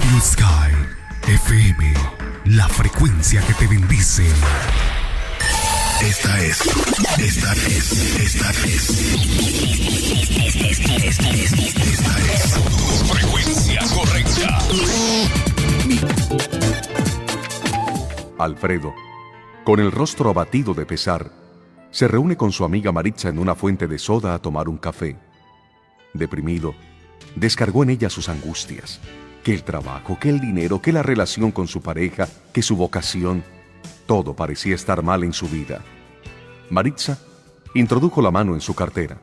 Radio Sky FM, la frecuencia que te bendice. Esta es frecuencia correcta. Alfredo, con el rostro abatido de pesar, se reúne con su amiga Maritza en una fuente de soda a tomar un café. Deprimido, descargó en ella sus angustias, que el trabajo, que el dinero, que la relación con su pareja, que su vocación, todo parecía estar mal en su vida. Maritza introdujo la mano en su cartera,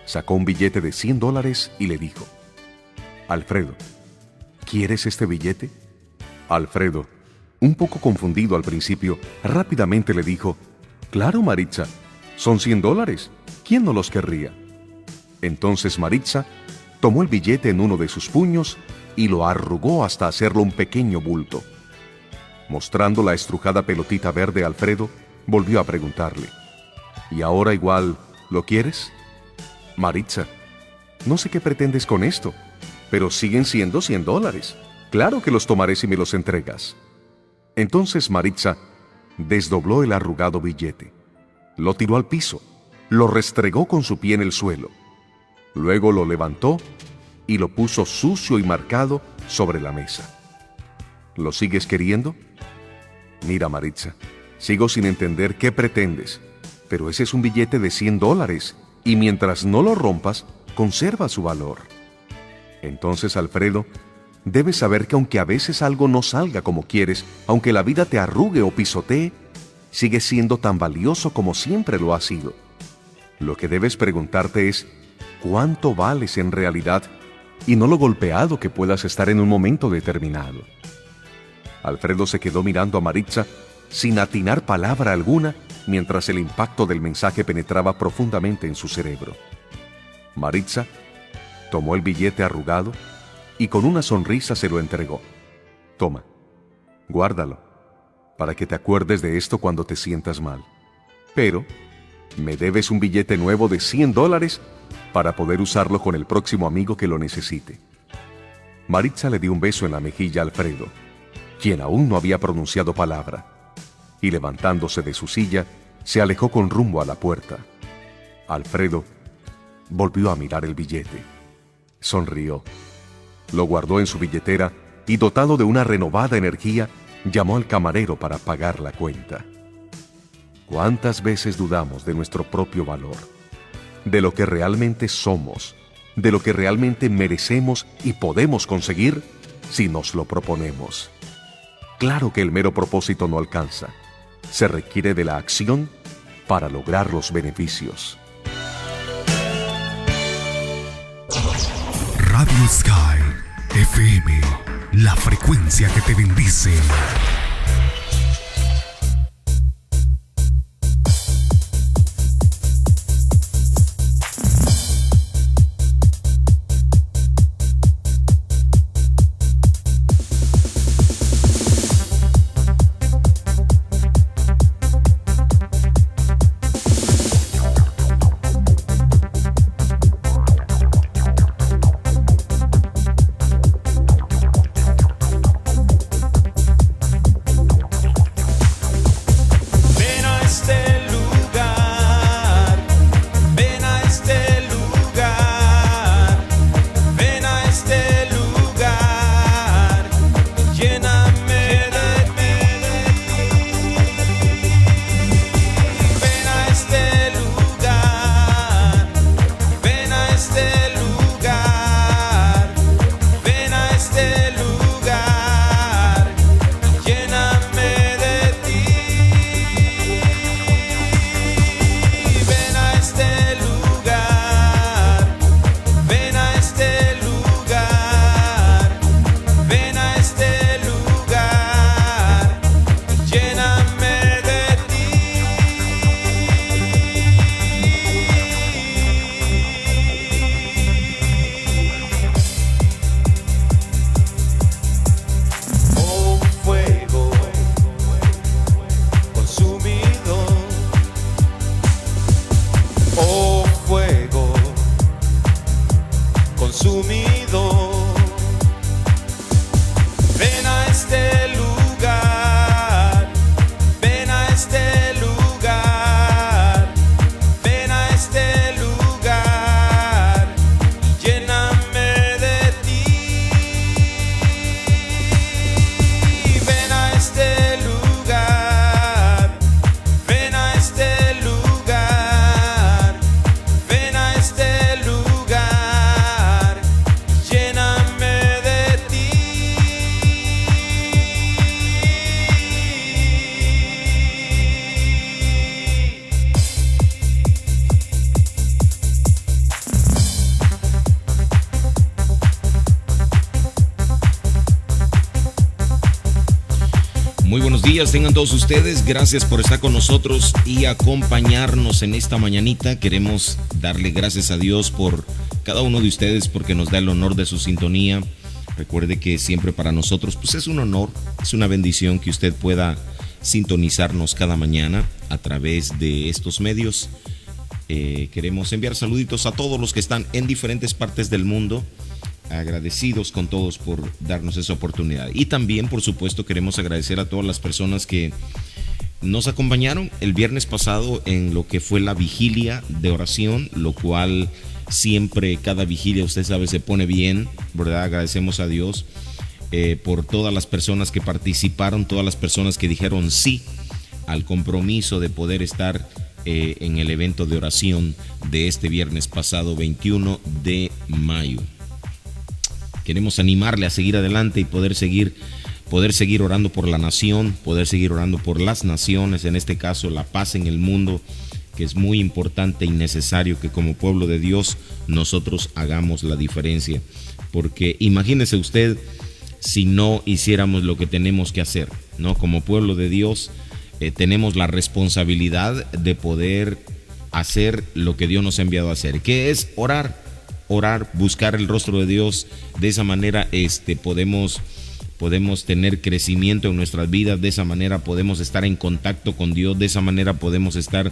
sacó un billete de $100 y le dijo: Alfredo, ¿quieres este billete? Alfredo, un poco confundido al principio, rápidamente le dijo: Claro, Maritza, son $100, ¿quién no los querría? Entonces Maritza tomó el billete en uno de sus puños y lo arrugó hasta hacerlo un pequeño bulto. Mostrando la estrujada pelotita verde, Alfredo volvió a preguntarle: ¿Y ahora igual lo quieres? Maritza, no sé qué pretendes con esto, pero siguen siendo $100. Claro que los tomaré si me los entregas. Entonces Maritza desdobló el arrugado billete, lo tiró al piso, lo restregó con su pie en el suelo. Luego lo levantó y lo puso sucio y marcado sobre la mesa. ¿Lo sigues queriendo? Mira, Maritza, sigo sin entender qué pretendes, pero ese es un billete de $100 y mientras no lo rompas, conserva su valor. Entonces, Alfredo, debes saber que aunque a veces algo no salga como quieres, aunque la vida te arrugue o pisotee, sigue siendo tan valioso como siempre lo ha sido. Lo que debes preguntarte es: ¿cuánto vales en realidad? Y no lo golpeado que puedas estar en un momento determinado. Alfredo se quedó mirando a Maritza sin atinar palabra alguna mientras el impacto del mensaje penetraba profundamente en su cerebro. Maritza tomó el billete arrugado y con una sonrisa se lo entregó. Toma, guárdalo, para que te acuerdes de esto cuando te sientas mal. Pero me debes un billete nuevo de $100 para poder usarlo con el próximo amigo que lo necesite. Maritza le dio un beso en la mejilla a Alfredo, quien aún no había pronunciado palabra, y levantándose de su silla, se alejó con rumbo a la puerta. Alfredo volvió a mirar el billete. Sonrió, lo guardó en su billetera y, dotado de una renovada energía, llamó al camarero para pagar la cuenta. ¿Cuántas veces dudamos de nuestro propio valor, de lo que realmente somos, de lo que realmente merecemos y podemos conseguir si nos lo proponemos? Claro que el mero propósito no alcanza. Se requiere de la acción para lograr los beneficios. Radio Sky FM, la frecuencia que te bendice. Muy buenos días, tengan todos ustedes. Gracias por estar con nosotros y acompañarnos en esta mañanita. Queremos darle gracias a Dios por cada uno de ustedes porque nos da el honor de su sintonía. Recuerde que siempre para nosotros pues es un honor, es una bendición que usted pueda sintonizarnos cada mañana a través de estos medios. Queremos enviar saluditos a todos los que están en diferentes partes del mundo. Agradecidos con todos por darnos esa oportunidad. Y también, por supuesto, queremos agradecer a todas las personas que nos acompañaron el viernes pasado en lo que fue la vigilia de oración, lo cual siempre, cada vigilia, usted sabe, se pone bien, ¿verdad? Agradecemos a Dios por todas las personas que participaron, todas las personas que dijeron sí al compromiso de poder estar en el evento de oración de este viernes pasado, 21 de mayo. Queremos animarle a seguir adelante y poder seguir orando por la nación, poder seguir orando por las naciones, en este caso la paz en el mundo, que es muy importante y necesario que como pueblo de Dios nosotros hagamos la diferencia. Porque imagínese usted si no hiciéramos lo que tenemos que hacer, ¿no? Como pueblo de Dios tenemos la responsabilidad de poder hacer lo que Dios nos ha enviado a hacer, que es orar, buscar el rostro de Dios. De esa manera podemos tener crecimiento en nuestras vidas, de esa manera podemos estar en contacto con Dios, de esa manera podemos estar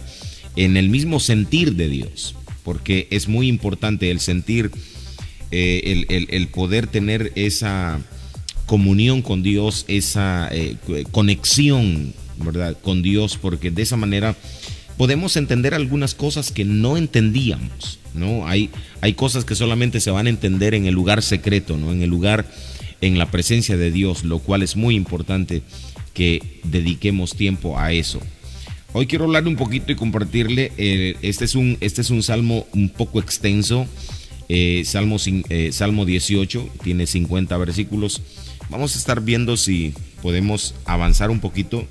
en el mismo sentir de Dios, porque es muy importante el sentir, el poder tener esa comunión con Dios, esa conexión, ¿verdad?, con Dios, porque de esa manera podemos entender algunas cosas que no entendíamos, ¿no? Hay cosas que solamente se van a entender en el lugar secreto, ¿no? En la presencia de Dios, lo cual es muy importante que dediquemos tiempo a eso. Hoy quiero hablarle un poquito y compartirle, este es un salmo un poco extenso, Salmo 18, tiene 50 versículos. Vamos a estar viendo si podemos avanzar un poquito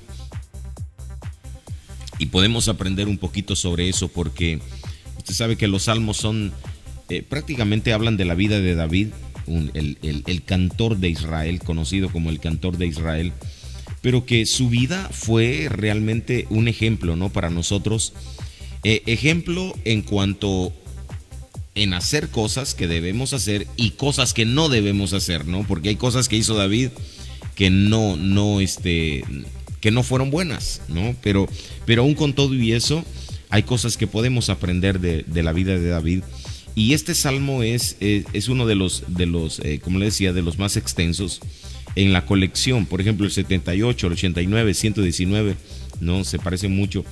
y podemos aprender un poquito sobre eso, porque usted sabe que los salmos son, prácticamente hablan de la vida de David, el cantor de Israel, conocido como el cantor de Israel, pero que su vida fue realmente un ejemplo, ¿no?, para nosotros. Ejemplo en cuanto en hacer cosas que debemos hacer y cosas que no debemos hacer, ¿no? Porque hay cosas que hizo David que que no fueron buenas, ¿no? Pero aún con todo y eso, hay cosas que podemos aprender de la vida de David. Y este salmo es uno de los como le decía, de los más extensos en la colección. Por ejemplo, el 78, el 89, 119, ¿no? Se parecen mucho.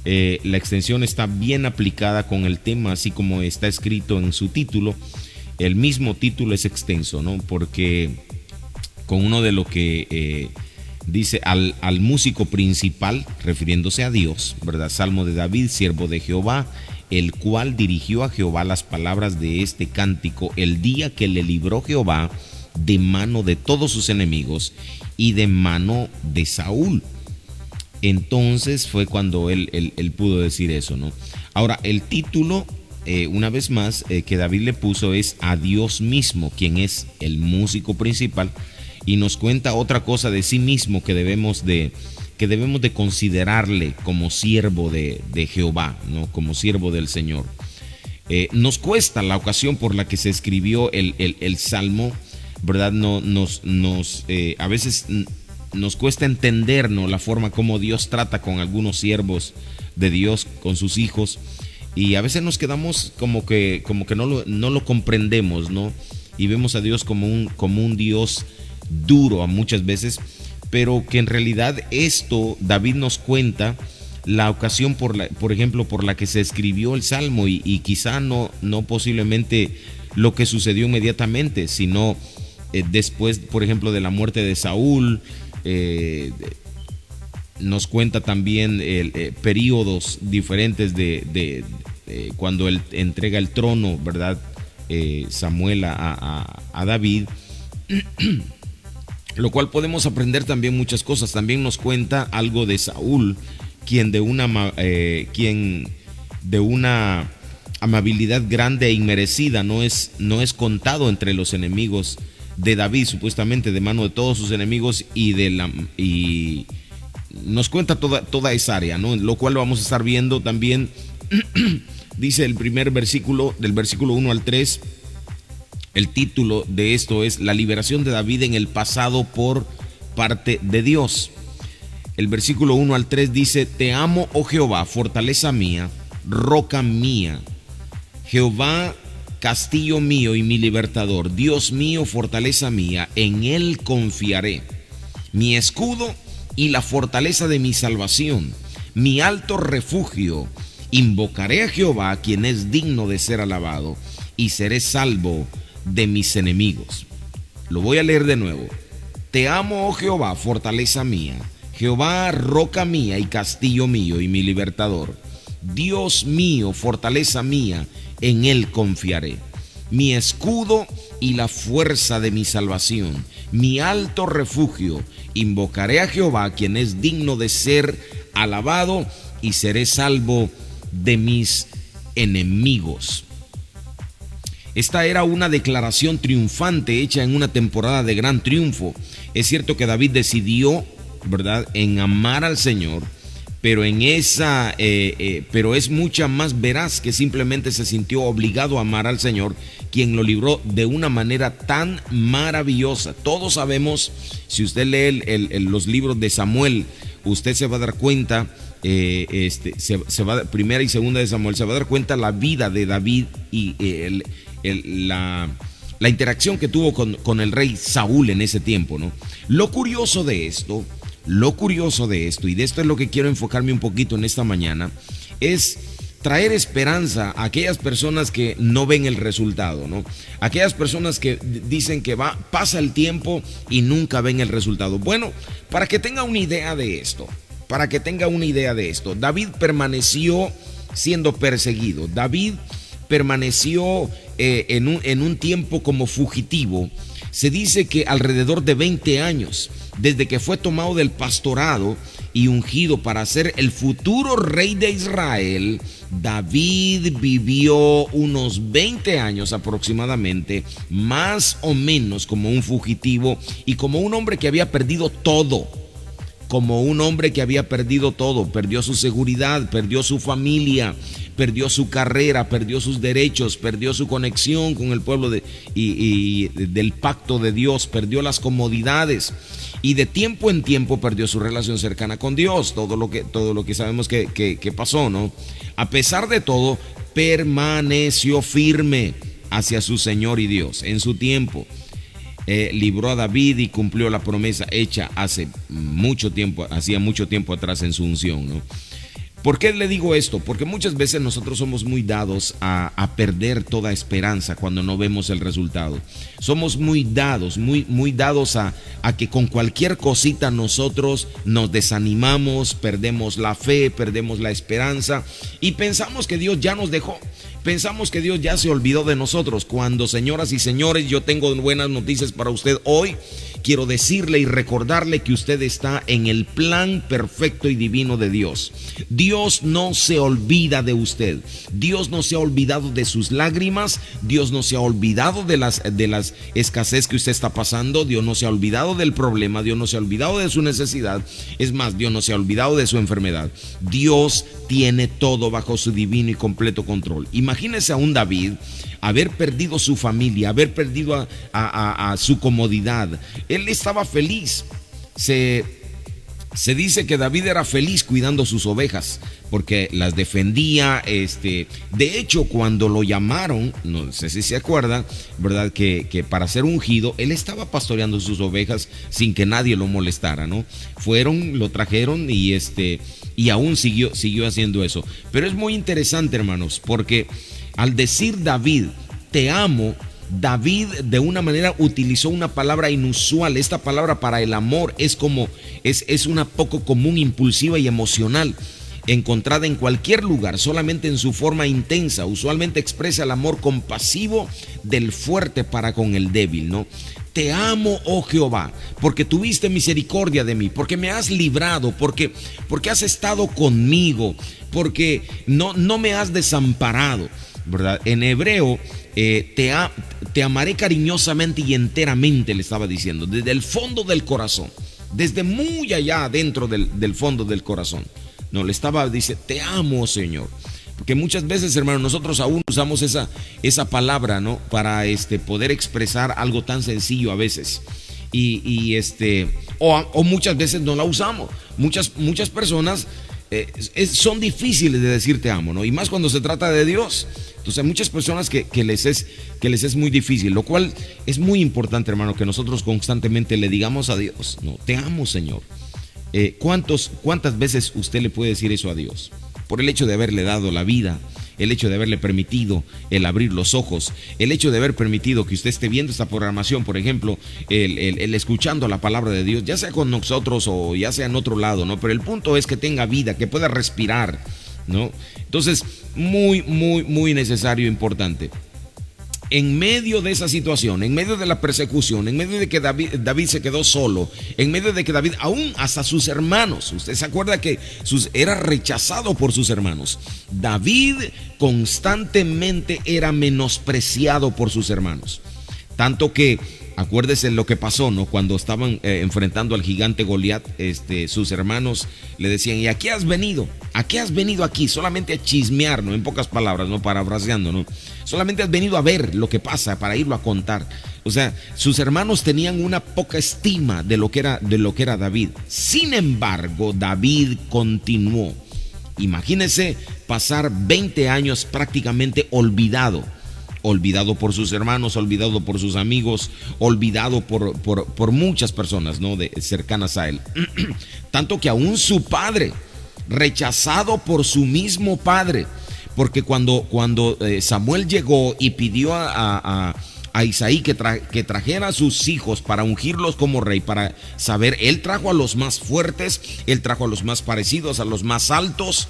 La extensión está bien aplicada con el tema, así como está escrito en su título. El mismo título es extenso, ¿no? Porque con uno de lo que dice al músico principal, refiriéndose a Dios, ¿verdad? Salmo de David, siervo de Jehová, el cual dirigió a Jehová las palabras de este cántico el día que le libró Jehová de mano de todos sus enemigos y de mano de Saúl. Entonces fue cuando él pudo decir eso, ¿no? Ahora, el título, una vez más, que David le puso es a Dios mismo, quien es el músico principal, y nos cuenta otra cosa de sí mismo que debemos de considerarle como siervo de Jehová, ¿no? Como siervo del Señor. Nos cuesta la ocasión por la que se escribió el Salmo, ¿verdad? A veces nos cuesta entender, ¿no?, la forma como Dios trata con algunos siervos de Dios, con sus hijos, y a veces nos quedamos como que no lo comprendemos, ¿no? Y vemos a Dios como un Dios duro a muchas veces, pero que en realidad David nos cuenta la ocasión por ejemplo, por la que se escribió el Salmo, y quizá no posiblemente lo que sucedió inmediatamente, sino después, por ejemplo, de la muerte de Saúl. Nos cuenta también periodos diferentes de cuando él entrega el trono, ¿verdad? Samuel a David. Lo cual podemos aprender también muchas cosas. También nos cuenta algo de Saúl, quien de una amabilidad grande e inmerecida no es contado entre los enemigos de David, supuestamente de mano de todos sus enemigos y nos cuenta toda esa área, ¿no? Lo cual lo vamos a estar viendo también. Dice el primer versículo, del versículo 1 al 3, el título de esto es La liberación de David en el pasado por parte de Dios. El versículo 1 al 3 dice: Te amo, oh Jehová, fortaleza mía, roca mía, Jehová, castillo mío y mi libertador, Dios mío, fortaleza mía, en él confiaré, mi escudo y la fortaleza de mi salvación, mi alto refugio. Invocaré a Jehová, quien es digno de ser alabado, y seré salvo de mis enemigos. Lo voy a leer de nuevo. Te amo, oh Jehová, fortaleza mía, Jehová, roca mía y castillo mío y mi libertador, Dios mío, fortaleza mía, en él confiaré, mi escudo y la fuerza de mi salvación, mi alto refugio. Invocaré a Jehová, quien es digno de ser alabado, y seré salvo de mis enemigos. Esta era una declaración triunfante hecha en una temporada de gran triunfo. Es cierto que David decidió, ¿verdad?, en amar al Señor, pero pero es mucha más veraz que simplemente se sintió obligado a amar al Señor, quien lo libró de una manera tan maravillosa. Todos sabemos, si usted lee los libros de Samuel, usted se va a dar cuenta, primera y segunda de Samuel, se va a dar cuenta la vida de David y la interacción que tuvo con el rey Saúl en ese tiempo, ¿no? Lo curioso de esto, y de esto es lo que quiero enfocarme un poquito en esta mañana, es traer esperanza a aquellas personas que no ven el resultado, ¿no? Aquellas personas que dicen que pasa el tiempo y nunca ven el resultado. Bueno, para que tenga una idea de esto, David permaneció siendo perseguido. David permaneció en un tiempo como fugitivo. Se dice que alrededor de 20 años, desde que fue tomado del pastorado y ungido para ser el futuro rey de Israel, David vivió unos 20 años aproximadamente, más o menos como un fugitivo y como un hombre que había perdido todo. Perdió su seguridad, perdió su familia, perdió su carrera, perdió sus derechos, perdió su conexión con el pueblo del pacto de Dios, perdió las comodidades y de tiempo en tiempo perdió su relación cercana con Dios, todo lo que sabemos que pasó, ¿no? A pesar de todo, permaneció firme hacia su Señor y Dios en su tiempo. Libró a David y cumplió la promesa hecha hacía mucho tiempo atrás en su unción, ¿no? ¿Por qué le digo esto? Porque muchas veces nosotros somos muy dados a perder toda esperanza cuando no vemos el resultado. Somos muy dados a que con cualquier cosita nosotros nos desanimamos, perdemos la fe, perdemos la esperanza y pensamos que Dios ya nos dejó. Pensamos que Dios ya se olvidó de nosotros, cuando, señoras y señores, yo tengo buenas noticias para usted hoy. Quiero decirle y recordarle que usted está en el plan perfecto y divino de Dios. Dios no se olvida de usted. Dios no se ha olvidado de sus lágrimas. Dios no se ha olvidado de las escasez que usted está pasando. Dios no se ha olvidado del problema. Dios no se ha olvidado de su necesidad. Es más, Dios no se ha olvidado de su enfermedad. Dios tiene todo bajo su divino y completo control. Imagínese a un David haber perdido su familia, haber perdido a su comodidad. Él estaba feliz. Se dice que David era feliz cuidando sus ovejas porque las defendía. De hecho, cuando lo llamaron, no sé si se acuerdan, ¿verdad? Que para ser ungido, él estaba pastoreando sus ovejas sin que nadie lo molestara, ¿no? Lo trajeron y aún siguió haciendo eso. Pero es muy interesante, hermanos, porque al decir David, te amo, David de una manera utilizó una palabra inusual. Esta palabra para el amor es una poco común, impulsiva y emocional, encontrada en cualquier lugar, solamente en su forma intensa. Usualmente expresa el amor compasivo del fuerte para con el débil, ¿no? Te amo, oh Jehová, porque tuviste misericordia de mí, porque me has librado, porque has estado conmigo, porque no me has desamparado, ¿verdad? En hebreo, te amaré cariñosamente y enteramente, le estaba diciendo, desde el fondo del corazón. desde muy allá adentro del fondo del corazón. No, dice, te amo, Señor. Porque muchas veces, hermano, nosotros aún usamos esa palabra, ¿no? Para poder expresar algo tan sencillo a veces. O muchas veces no la usamos. Muchas personas son difíciles de decir te amo, ¿no? Y más cuando se trata de Dios. Entonces hay muchas personas que les es muy difícil, lo cual es muy importante, hermano, que nosotros constantemente le digamos a Dios, no, te amo, Señor. ¿Cuántas veces usted le puede decir eso a Dios? Por el hecho de haberle dado la vida, el hecho de haberle permitido el abrir los ojos, el hecho de haber permitido que usted esté viendo esta programación, por ejemplo, el escuchando la palabra de Dios, ya sea con nosotros o ya sea en otro lado, ¿no? Pero el punto es que tenga vida, que pueda respirar, ¿no? Entonces, muy, muy, muy necesario, importante. En medio de esa situación, en medio de la persecución, en medio de que David se quedó solo, en medio de que David, aún hasta sus hermanos, usted se acuerda que era rechazado por sus hermanos. David constantemente era menospreciado por sus hermanos. Tanto que, acuérdese lo que pasó, ¿no? Cuando estaban enfrentando al gigante Goliat, sus hermanos le decían, ¿y a qué has venido? ¿A qué has venido aquí? Solamente a chismear, ¿no? En pocas palabras, ¿no? Parafraseando, ¿no? Solamente has venido a ver lo que pasa para irlo a contar. O sea, sus hermanos tenían una poca estima de lo que era David. Sin embargo, David continuó. Imagínese pasar 20 años prácticamente olvidado por sus hermanos, olvidado por sus amigos, olvidado por muchas personas, ¿no? Cercanas a él. Tanto que aún su padre, rechazado por su mismo padre, porque cuando Samuel llegó y pidió a Isaí que trajera a sus hijos para ungirlos como rey, para saber, él trajo a los más fuertes, él trajo a los más parecidos, a los más altos.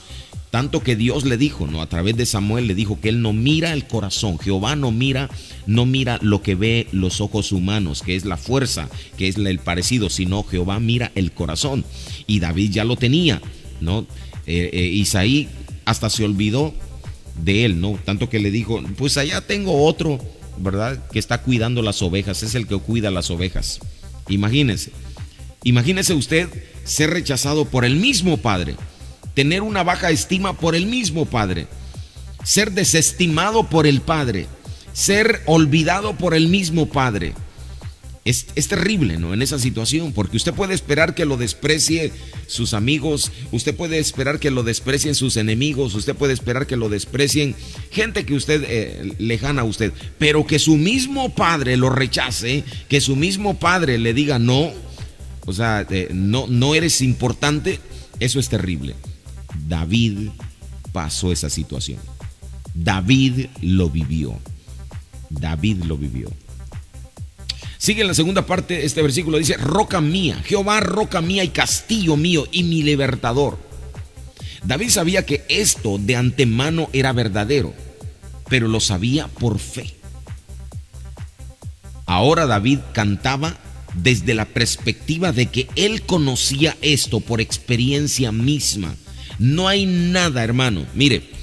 Tanto que Dios le dijo, ¿no? A través de Samuel le dijo que él no mira el corazón. Jehová no mira lo que ve los ojos humanos, que es la fuerza, que es el parecido, sino Jehová mira el corazón. Y David ya lo tenía, ¿no? Isaí hasta se olvidó de él, ¿no? Tanto que le dijo, pues allá tengo otro, ¿verdad? Que está cuidando las ovejas, es el que cuida las ovejas. Imagínese usted ser rechazado por el mismo padre, tener una baja estima por el mismo padre, ser desestimado por el padre, ser olvidado por el mismo padre. Es terrible, ¿no? En esa situación, porque usted puede esperar que lo desprecie sus amigos, usted puede esperar que lo desprecien sus enemigos, usted puede esperar que lo desprecien gente que usted, lejana a usted, pero que su mismo padre lo rechace, que su mismo padre le diga no, o sea, no eres importante, eso es terrible. David pasó esa situación. David lo vivió. Sigue en la segunda parte este versículo, dice, roca mía, Jehová, roca mía y castillo mío y mi libertador. David sabía que esto de antemano era verdadero, pero lo sabía por fe. Ahora David cantaba desde la perspectiva de que él conocía esto por experiencia misma. No hay nada, hermano, mire,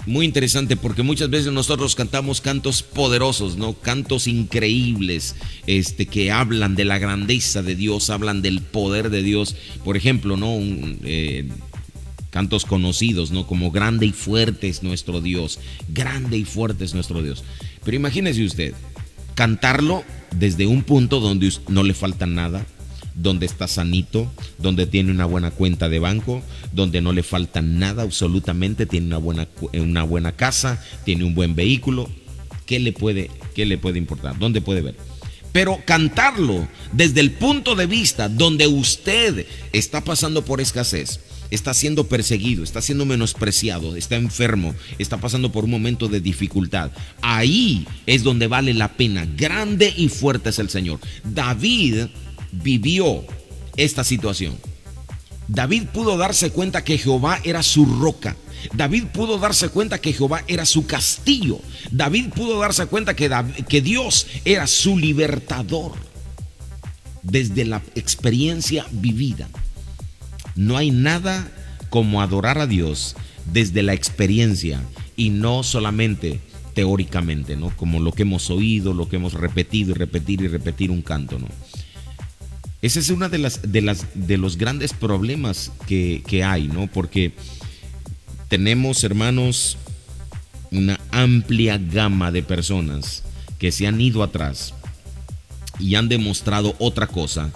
muy interesante, porque muchas veces nosotros cantamos cantos poderosos, ¿no? Cantos increíbles, que hablan de la grandeza de Dios, hablan del poder de Dios. Por ejemplo, ¿no? Cantos conocidos, ¿no? Como grande y fuerte es nuestro Dios, grande y fuerte es nuestro Dios. Pero imagínese usted, cantarlo desde un punto donde no le falta nada, donde está sanito, donde tiene una buena cuenta de banco, donde no le falta nada absolutamente, tiene una buena casa, tiene un buen vehículo. ¿Qué le puede importar? ¿Dónde puede ver? Pero cantarlo desde el punto de vista donde usted está pasando por escasez, está siendo perseguido, está siendo menospreciado, está enfermo, está pasando por un momento de dificultad, ahí es donde vale la pena. Grande y fuerte es el Señor. David vivió esta situación. David pudo darse cuenta que Jehová era su roca. David pudo darse cuenta que Jehová era su castillo. David pudo darse cuenta que Dios era su libertador. Desde la experiencia vivida. No hay nada como adorar a Dios desde la experiencia y no solamente teóricamente, ¿no? Como lo que hemos oído, lo que hemos repetido y repetir un canto, ¿no? Ese es uno de los grandes problemas que hay, ¿no? Porque tenemos, hermanos, una amplia gama de personas que se han ido atrás y han demostrado otra cosa,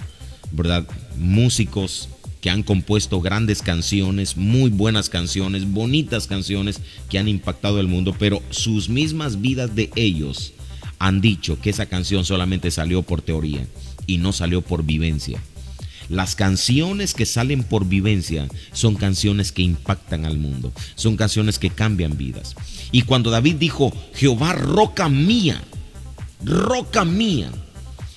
¿verdad? Músicos que han compuesto grandes canciones, muy buenas canciones, bonitas canciones que han impactado el mundo, pero sus mismas vidas de ellos han dicho que esa canción solamente salió por teoría y no salió por vivencia. Las canciones que salen por vivencia son canciones que impactan al mundo, son canciones que cambian vidas. Y cuando David dijo, Jehová, roca mía,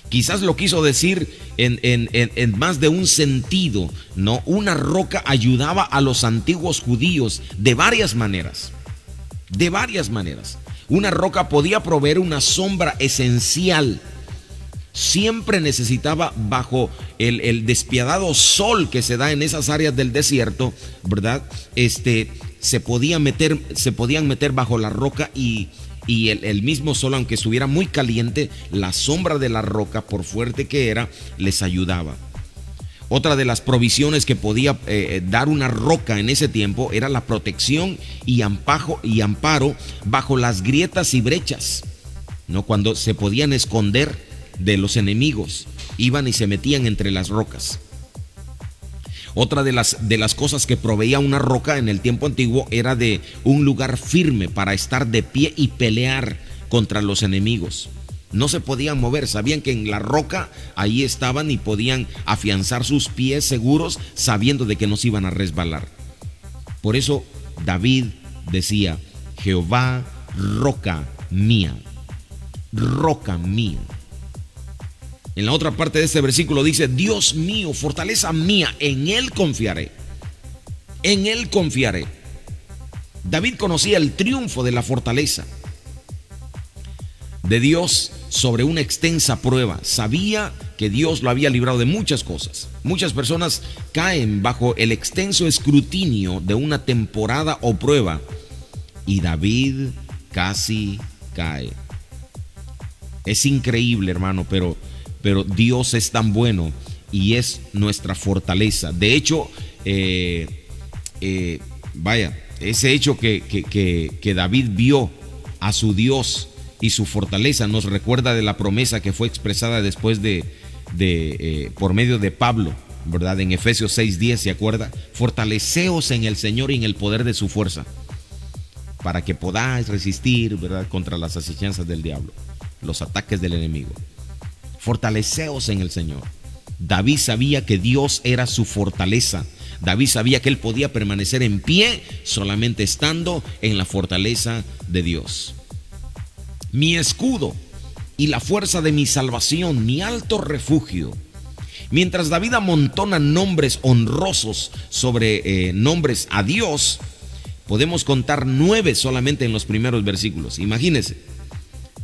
quizás lo quiso decir en más de un sentido, ¿no? Una roca ayudaba a los antiguos judíos de varias maneras. Una roca podía proveer una sombra esencial. Siempre necesitaba, bajo el despiadado sol que se da en esas áreas del desierto, ¿verdad? Se podían meter bajo la roca y el mismo sol, aunque estuviera muy caliente, la sombra de la roca, por fuerte que era, les ayudaba. Otra de las provisiones que podía dar una roca en ese tiempo era la protección y amparo bajo las grietas y brechas, ¿no? Cuando se podían esconder de los enemigos, iban y se metían entre las rocas. Otra de las cosas que proveía una roca en el tiempo antiguo era de un lugar firme para estar de pie y pelear contra los enemigos. No se podían mover, sabían que en la roca ahí estaban y podían afianzar sus pies seguros, sabiendo de que no se iban a resbalar. Por eso David decía, Jehová, roca mía, roca mía. En la otra parte de este versículo dice, Dios mío, fortaleza mía, en Él confiaré. En Él confiaré. David conocía el triunfo de la fortaleza de Dios sobre una extensa prueba. Sabía que Dios lo había librado de muchas cosas. Muchas personas caen bajo el extenso escrutinio de una temporada o prueba, y David casi cae. Es increíble, hermano, pero Dios es tan bueno y es nuestra fortaleza. De hecho, ese hecho que David vio a su Dios y su fortaleza nos recuerda de la promesa que fue expresada después por medio de Pablo, ¿verdad? En Efesios 6:10, ¿se acuerda? Fortaleceos en el Señor y en el poder de su fuerza, para que podáis resistir, ¿verdad?, contra las asechanzas del diablo, los ataques del enemigo. Fortaleceos en el Señor. David sabía que Dios era su fortaleza. David sabía que él podía permanecer en pie solamente estando en la fortaleza de Dios. Mi escudo y la fuerza de mi salvación, mi alto refugio. Mientras David amontona nombres honrosos sobre nombres a Dios, podemos contar 9 solamente en los primeros versículos. Imagínense.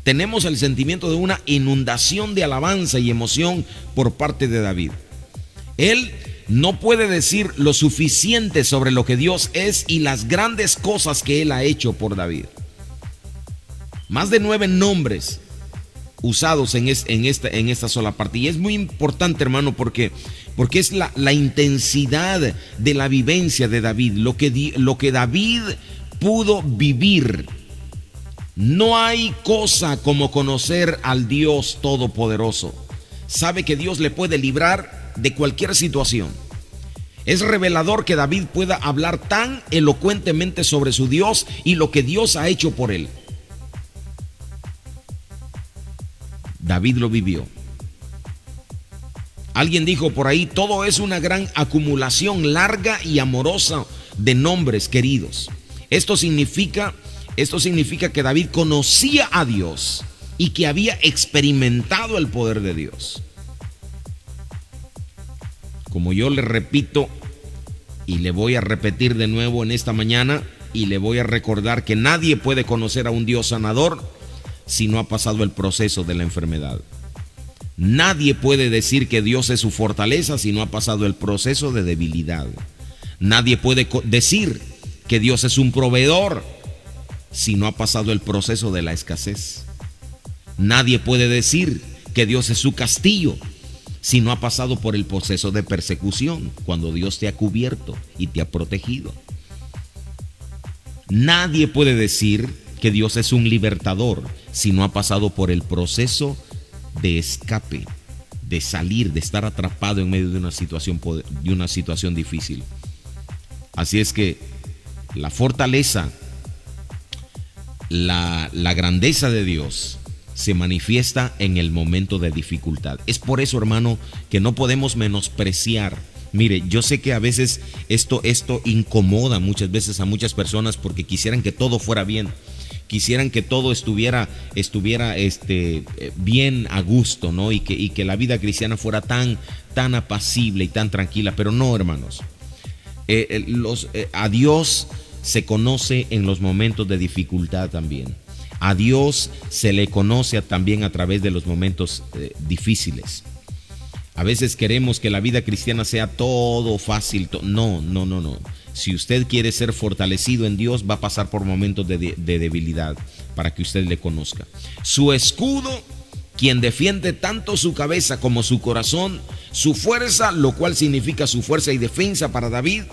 Tenemos el sentimiento de una inundación de alabanza y emoción por parte de David. Él no puede decir lo suficiente sobre lo que Dios es y las grandes cosas que Él ha hecho por David. Más de 9 nombres usados en esta sola parte. Y es muy importante, hermano, porque es la intensidad de la vivencia de David, lo que David pudo vivir. No hay cosa como conocer al Dios Todopoderoso. Sabe que Dios le puede librar de cualquier situación. Es revelador que David pueda hablar tan elocuentemente sobre su Dios y lo que Dios ha hecho por él. David lo vivió. Alguien dijo por ahí, todo es una gran acumulación larga y amorosa de nombres queridos. Esto significa que David conocía a Dios y que había experimentado el poder de Dios. Como yo le repito y le voy a repetir de nuevo en esta mañana, y le voy a recordar que nadie puede conocer a un Dios sanador si no ha pasado el proceso de la enfermedad. Nadie puede decir que Dios es su fortaleza si no ha pasado el proceso de debilidad. Nadie puede decir que Dios es un proveedor si no ha pasado el proceso de la escasez. Nadie puede decir que Dios es su castillo si no ha pasado por el proceso de persecución, cuando Dios te ha cubierto y te ha protegido. Nadie puede decir que Dios es un libertador si no ha pasado por el proceso de escape, de salir, de estar atrapado en medio de una situación difícil. Así es que la fortaleza, la grandeza de Dios se manifiesta en el momento de dificultad. Es por eso, hermano, que no podemos menospreciar. Mire, yo sé que a veces esto incomoda muchas veces a muchas personas porque quisieran que todo fuera bien, quisieran que todo estuviera bien a gusto, ¿no? Y que la vida cristiana fuera tan apacible y tan tranquila, pero no, hermanos. A Dios se conoce en los momentos de dificultad también. A Dios se le conoce también a través de los momentos difíciles. A veces queremos que la vida cristiana sea todo fácil. No. Si usted quiere ser fortalecido en Dios, va a pasar por momentos de debilidad para que usted le conozca. Su escudo, quien defiende tanto su cabeza como su corazón, su fuerza, lo cual significa su fuerza y defensa para David.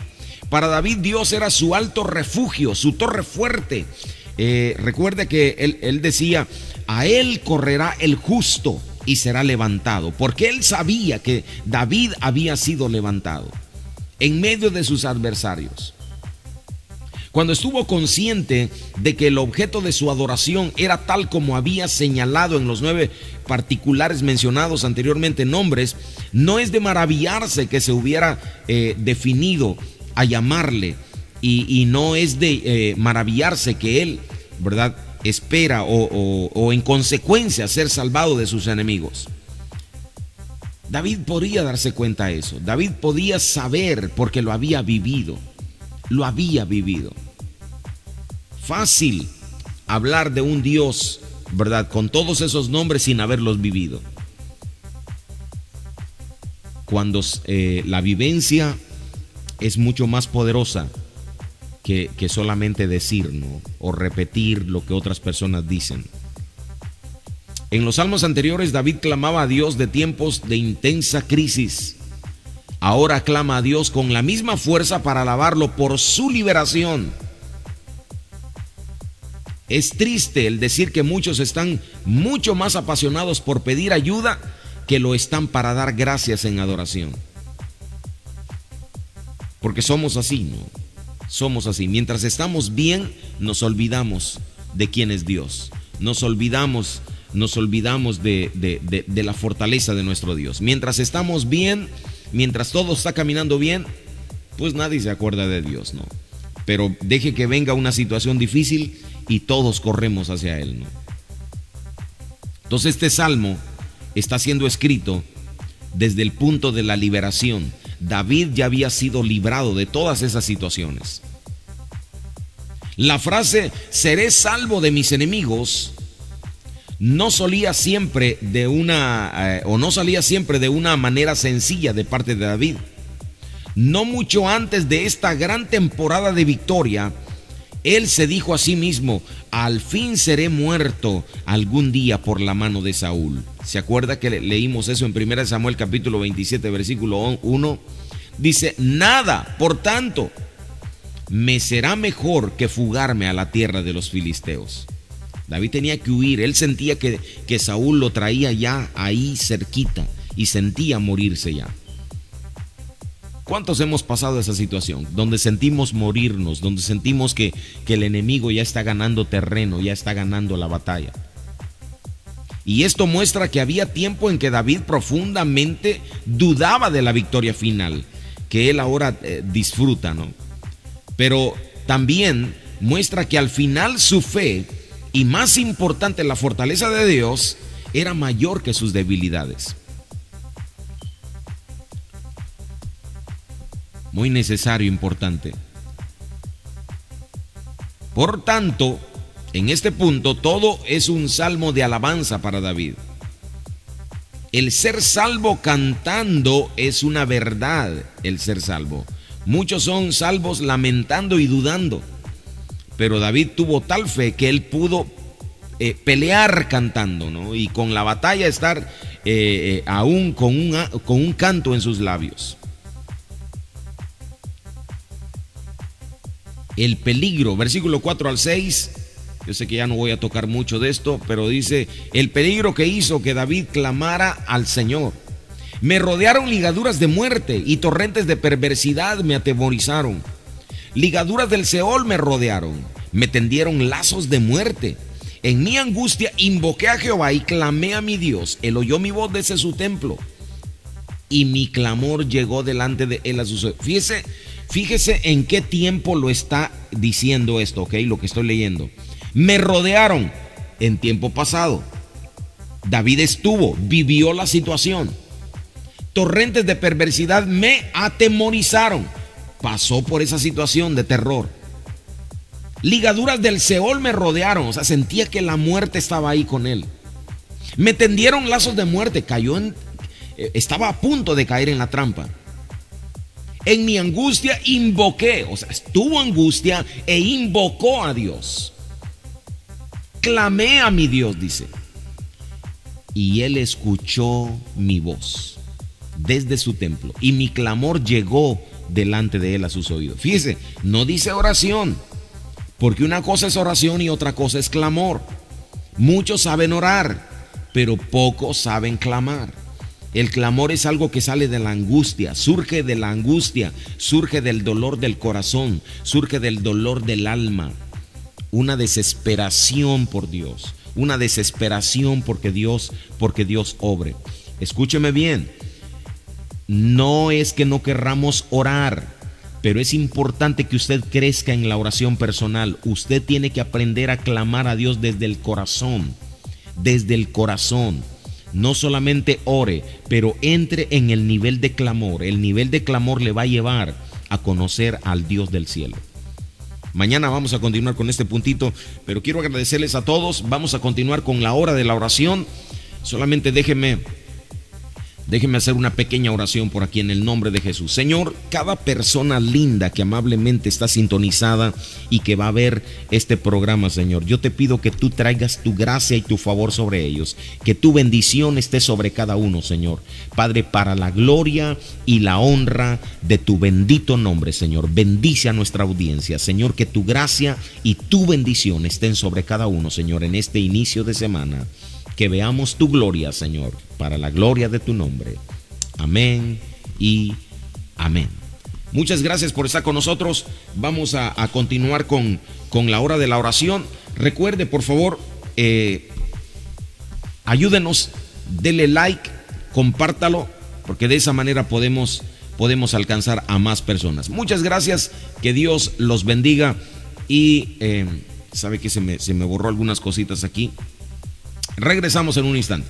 Para David, Dios era su alto refugio, su torre fuerte. Recuerde que él decía, a él correrá el justo y será levantado, porque él sabía que David había sido levantado en medio de sus adversarios. Cuando estuvo consciente de que el objeto de su adoración era tal como había señalado en los 9 particulares mencionados anteriormente, nombres, no es de maravillarse que se hubiera definido a llamarle, y no es de maravillarse que él, ¿verdad?, espera o en consecuencia ser salvado de sus enemigos. David podía darse cuenta de eso. David podía saber porque lo había vivido. Lo había vivido. Fácil hablar de un Dios, ¿verdad?, con todos esos nombres sin haberlos vivido. Cuando la vivencia es mucho más poderosa que solamente decir, ¿no?, o repetir lo que otras personas dicen. En los salmos anteriores, David clamaba a Dios de tiempos de intensa crisis. Ahora clama a Dios con la misma fuerza para alabarlo por su liberación. Es triste el decir que muchos están mucho más apasionados por pedir ayuda que lo están para dar gracias en adoración. Porque somos así, ¿no? Somos así. Mientras estamos bien, nos olvidamos de quién es Dios. Nos olvidamos de la fortaleza de nuestro Dios. Mientras estamos bien, mientras todo está caminando bien, pues nadie se acuerda de Dios, ¿no? Pero deje que venga una situación difícil y todos corremos hacia Él, ¿no? Entonces este salmo está siendo escrito desde el punto de la liberación. David ya había sido librado de todas esas situaciones. La frase seré salvo de mis enemigos no salía siempre de una manera sencilla de parte de David. No mucho antes de esta gran temporada de victoria, él se dijo a sí mismo, al fin seré muerto algún día por la mano de Saúl. ¿Se acuerda que leímos eso en 1 Samuel capítulo 27 versículo 1? Dice, nada, por tanto, me será mejor que fugarme a la tierra de los filisteos. David tenía que huir. Él sentía que Saúl lo traía ya ahí cerquita y sentía morirse ya. ¿Cuántos hemos pasado esa situación? Donde sentimos morirnos, donde sentimos que el enemigo ya está ganando terreno, ya está ganando la batalla. Y esto muestra que había tiempo en que David profundamente dudaba de la victoria final, que él ahora disfruta, ¿no? Pero también muestra que al final su fe, y más importante, la fortaleza de Dios, era mayor que sus debilidades. Muy necesario, importante. Por tanto, en este punto, todo es un salmo de alabanza para David. El ser salvo cantando es una verdad, el ser salvo. Muchos son salvos lamentando y dudando, pero David tuvo tal fe que él pudo pelear cantando, ¿no? Y con la batalla estar aún con un canto en sus labios. El peligro, versículo 4 al 6. Yo sé que ya no voy a tocar mucho de esto, pero dice: el peligro que hizo que David clamara al Señor. Me rodearon ligaduras de muerte y torrentes de perversidad me atemorizaron. Ligaduras del Seol me rodearon, me tendieron lazos de muerte. En mi angustia invoqué a Jehová y clamé a mi Dios. Él oyó mi voz desde su templo y mi clamor llegó delante de él a sus oídos. Fíjese en qué tiempo lo está diciendo esto, ¿ok? Lo que estoy leyendo. Me rodearon en tiempo pasado. David vivió la situación. Torrentes de perversidad me atemorizaron. Pasó por esa situación de terror. Ligaduras del Seol me rodearon, o sea, sentía que la muerte estaba ahí con él. Me tendieron lazos de muerte, estaba a punto de caer en la trampa. En mi angustia invoqué, o sea, estuvo angustia e invocó a Dios. Clamé a mi Dios, dice, y él escuchó mi voz desde su templo, y mi clamor llegó delante de él a sus oídos. Fíjese, no dice oración, porque una cosa es oración y otra cosa es clamor. Muchos saben orar, pero pocos saben clamar. El clamor es algo que sale de la angustia, surge de la angustia, surge del dolor del corazón, surge del dolor del alma. Una desesperación por Dios, una desesperación porque Dios obre. Escúcheme bien, no es que no querramos orar, pero es importante que usted crezca en la oración personal. Usted tiene que aprender a clamar a Dios desde el corazón, desde el corazón. No solamente ore, pero entre en el nivel de clamor. El nivel de clamor le va a llevar a conocer al Dios del cielo. Mañana vamos a continuar con este puntito, pero quiero agradecerles a todos. Vamos a continuar con la hora de la oración. Solamente déjenme hacer una pequeña oración por aquí en el nombre de Jesús. Señor, cada persona linda que amablemente está sintonizada y que va a ver este programa, Señor, yo te pido que tú traigas tu gracia y tu favor sobre ellos, que tu bendición esté sobre cada uno, Señor. Padre, para la gloria y la honra de tu bendito nombre, Señor, bendice a nuestra audiencia, Señor, que tu gracia y tu bendición estén sobre cada uno, Señor, en este inicio de semana. Que veamos tu gloria, Señor, para la gloria de tu nombre. Amén y amén. Muchas gracias por estar con nosotros. Vamos a continuar con la hora de la oración. Recuerde, por favor, ayúdenos, dele like, compártalo, porque de esa manera podemos alcanzar a más personas. Muchas gracias, que Dios los bendiga. Y sabe que se me borró algunas cositas aquí. Regresamos en un instante.